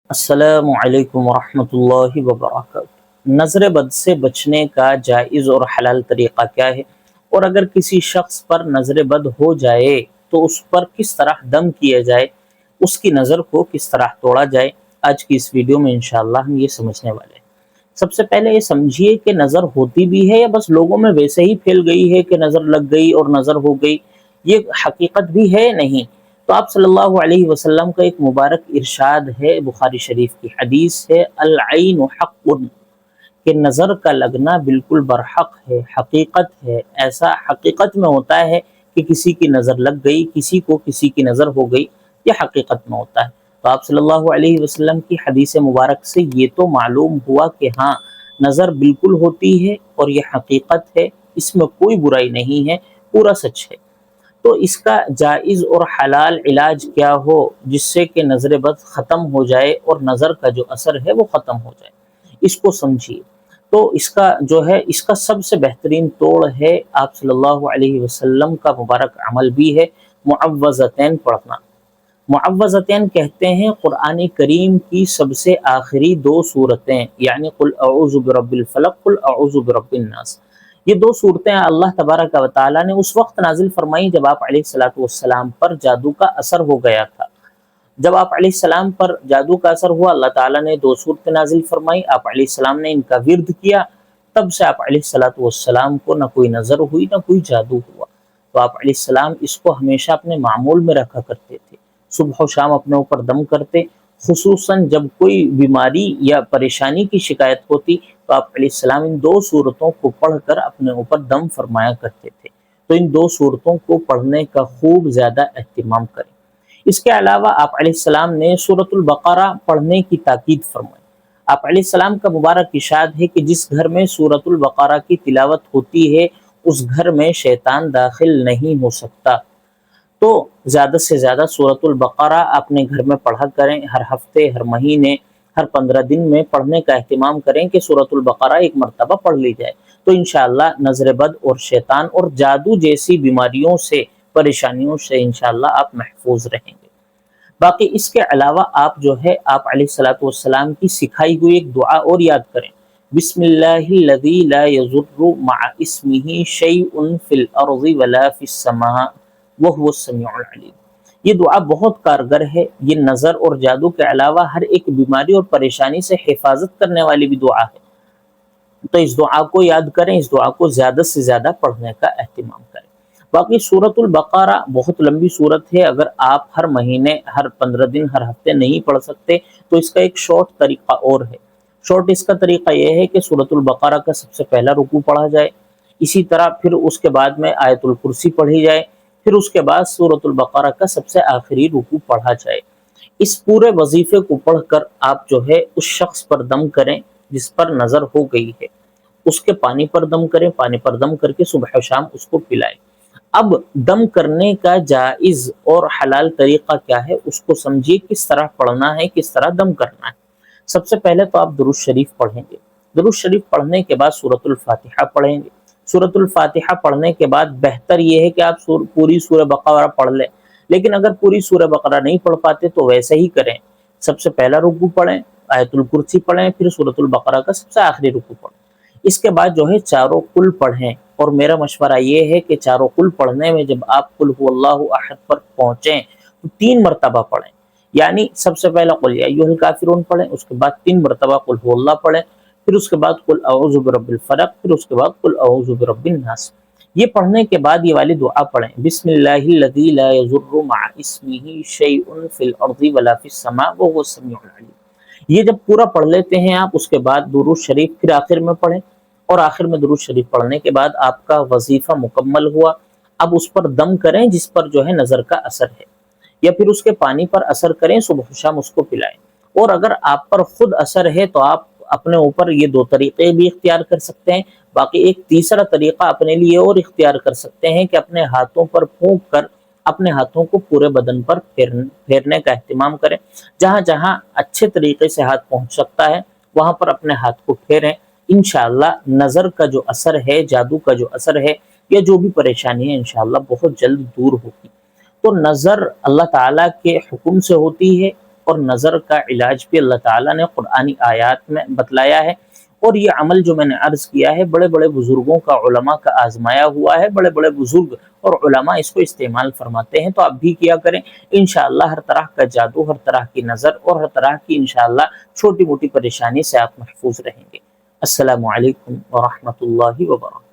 السلام علیکم ورحمۃ اللہ وبرکاتہ۔ نظر بد سے بچنے کا جائز اور حلال طریقہ کیا ہے، اور اگر کسی شخص پر نظر بد ہو جائے تو اس پر کس طرح دم کیا جائے، اس کی نظر کو کس طرح توڑا جائے، آج کی اس ویڈیو میں انشاءاللہ ہم یہ سمجھنے والے ہیں۔ سب سے پہلے یہ سمجھیے کہ نظر ہوتی بھی ہے یا بس لوگوں میں ویسے ہی پھیل گئی ہے کہ نظر لگ گئی اور نظر ہو گئی، یہ حقیقت بھی ہے نہیں۔ تو آپ صلی اللہ علیہ وسلم کا ایک مبارک ارشاد ہے، بخاری شریف کی حدیث ہے، العین حق، کہ نظر کا لگنا بالکل برحق ہے، حقیقت ہے۔ ایسا حقیقت میں ہوتا ہے کہ کسی کی نظر لگ گئی، کسی کو کسی کی نظر ہو گئی، یہ حقیقت میں ہوتا ہے۔ تو آپ صلی اللہ علیہ وسلم کی حدیث مبارک سے یہ تو معلوم ہوا کہ ہاں، نظر بالکل ہوتی ہے اور یہ حقیقت ہے، اس میں کوئی برائی نہیں ہے، پورا سچ ہے۔ تو اس کا جائز اور حلال علاج کیا ہو جس سے کہ نظر بد ختم ہو جائے اور نظر کا جو اثر ہے وہ ختم ہو جائے، اس کو سمجھیے۔ تو اس کا جو ہے، اس کا سب سے بہترین توڑ ہے، آپ صلی اللہ علیہ وسلم کا مبارک عمل بھی ہے، معوذتین پڑھنا۔ معوذتین کہتے ہیں قرآن کریم کی سب سے آخری دو صورتیں، یعنی قل اعوذ برب الفلق، قل اعوذ برب الناس۔ یہ دو صورتیں اللہ تبارک و تعالیٰ نے اس وقت نازل فرمائی جب آپ علیہ الصلوۃ والسلام پر جادو کا اثر ہو گیا تھا۔ جب آپ علیہ السلام پر جادو کا اثر ہوا، اللہ تعالیٰ نے دو صورتیں نازل فرمائی، آپ علیہ السلام نے ان کا ورد کیا، تب سے آپ علیہ الصلوۃ والسلام کو نہ کوئی نظر ہوئی نہ کوئی جادو ہوا۔ تو آپ علیہ السلام اس کو ہمیشہ اپنے معمول میں رکھا کرتے تھے، صبح و شام اپنے اوپر دم کرتے، خصوصاً جب کوئی بیماری یا پریشانی کی شکایت ہوتی تو آپ علیہ السلام ان دو صورتوں کو پڑھ کر اپنے اوپر دم فرمایا کرتے تھے۔ تو ان دو صورتوں کو پڑھنے کا خوب زیادہ اہتمام کریں۔ اس کے علاوہ آپ علیہ السلام نے سورۃ البقرہ پڑھنے کی تاکید فرمائی۔ آپ علیہ السلام کا مبارک ارشاد ہے کہ جس گھر میں سورۃ البقرہ کی تلاوت ہوتی ہے اس گھر میں شیطان داخل نہیں ہو سکتا۔ تو زیادہ سے زیادہ سورۃ البقرہ اپنے گھر میں پڑھا کریں، ہر ہفتے، ہر مہینے، ہر 15 دن میں پڑھنے کا اہتمام کریں کہ سورۃ البقرہ ایک مرتبہ پڑھ لی جائے، تو انشاءاللہ نظر بد اور شیطان اور جادو جیسی بیماریوں سے، پریشانیوں سے انشاءاللہ آپ محفوظ رہیں گے۔ باقی اس کے علاوہ آپ جو ہے، آپ علیہ الصلوۃ والسلام کی سکھائی ہوئی ایک دعا اور یاد کریں، بسم اللہ الذی لا یضر مع اسمہ شیء فی الارض ولا فی السماء وہو السمیع العلیم۔ یہ دعا بہت کارگر ہے، یہ نظر اور جادو کے علاوہ ہر ایک بیماری اور پریشانی سے حفاظت کرنے والی بھی دعا ہے۔ تو اس دعا کو یاد کریں، اس دعا کو زیادہ سے زیادہ پڑھنے کا اہتمام کریں۔ باقی سورۃ البقرہ بہت لمبی سورت ہے، اگر آپ ہر مہینے، ہر 15 دن، ہر ہفتے نہیں پڑھ سکتے تو اس کا ایک شارٹ طریقہ اور ہے۔ شارٹ اس کا طریقہ یہ ہے کہ سورۃ البقرہ کا سب سے پہلا رکوع پڑھا جائے، اسی طرح پھر اس کے بعد میں آیت الکرسی پڑھی جائے، پھر اس کے بعد سورۃ البقرہ کا سب سے آخری رکوع پڑھا جائے۔ اس پورے وظیفے کو پڑھ کر آپ جو ہے اس شخص پر دم کریں جس پر نظر ہو گئی ہے، اس کے پانی پر دم کریں، پانی پر دم کر کے صبح و شام اس کو پلائیں۔ اب دم کرنے کا جائز اور حلال طریقہ کیا ہے اس کو سمجھیے، کس طرح پڑھنا ہے، کس طرح دم کرنا ہے۔ سب سے پہلے تو آپ درود شریف پڑھیں گے، درود شریف پڑھنے کے بعد سورۃ الفاتحہ پڑھیں گے۔ سورۃ الفاتحہ پڑھنے کے بعد بہتر یہ ہے کہ آپ پوری سورہ بقرہ پڑھ لیں، لیکن اگر پوری سورہ بقرہ نہیں پڑھ پاتے تو ویسے ہی کریں، سب سے پہلا رکوع پڑھیں، آیت الکرسی پڑھیں، پھر سورۃ البقرہ کا سب سے آخری رکوع پڑھیں۔ اس کے بعد جو ہے چاروں قل پڑھیں، اور میرا مشورہ یہ ہے کہ چاروں قل پڑھنے میں جب آپ قل هو اللہ احد پر پہنچیں تو 3 مرتبہ پڑھیں، یعنی سب سے پہلا قل یا ایھا الکافرون پڑھیں، اس کے بعد 3 مرتبہ قل هو اللہ پڑھیں، پھر اس کے بعد قل اعوذ برب الفلق، پھر اس کے بعد قل اعوذ برب الناس۔ یہ پڑھنے کے بعد یہ والی دعا پڑھیں، بسم اللہ الذی لا یضر مع اسمہ شیء فی الارض ولا فی السماء وہو السمیع العلیم۔ یہ جب پورا پڑھ لیتے ہیں آپ، اس کے بعد درود شریف پھر آخر میں پڑھیں، اور آخر میں درود شریف پڑھنے کے بعد آپ کا وظیفہ مکمل ہوا۔ اب اس پر دم کریں جس پر جو ہے نظر کا اثر ہے، یا پھر اس کے پانی پر اثر کریں، صبح شام اس کو پلائیں۔ اور اگر آپ پر خود اثر ہے تو آپ اپنے اوپر یہ 2 طریقے بھی اختیار کر سکتے ہیں، باقی ایک تیسرا طریقہ اپنے لیے اور اختیار کر سکتے ہیں کہ اپنے ہاتھوں پر پھونک کر اپنے ہاتھوں کو پورے بدن پر پھیرنے کا اہتمام کریں، جہاں جہاں اچھے طریقے سے ہاتھ پہنچ سکتا ہے وہاں پر اپنے ہاتھ کو پھیریں۔ انشاءاللہ نظر کا جو اثر ہے، جادو کا جو اثر ہے، یا جو بھی پریشانی ہے انشاءاللہ بہت جلد دور ہوگی۔ تو نظر اللہ تعالیٰ کے حکم سے ہوتی ہے، اور نظر کا علاج بھی اللہ تعالیٰ نے قرآنی آیات میں بتلایا ہے۔ اور یہ عمل جو میں نے عرض کیا ہے بڑے بڑے بزرگوں کا، علماء کا آزمایا ہوا ہے، بڑے بڑے بزرگ اور علماء اس کو استعمال فرماتے ہیں، تو آپ بھی کیا کریں۔ انشاءاللہ ہر طرح کا جادو، ہر طرح کی نظر اور ہر طرح کی انشاءاللہ چھوٹی موٹی پریشانی سے آپ محفوظ رہیں گے۔ السلام علیکم ورحمۃ اللہ وبرکاتہ۔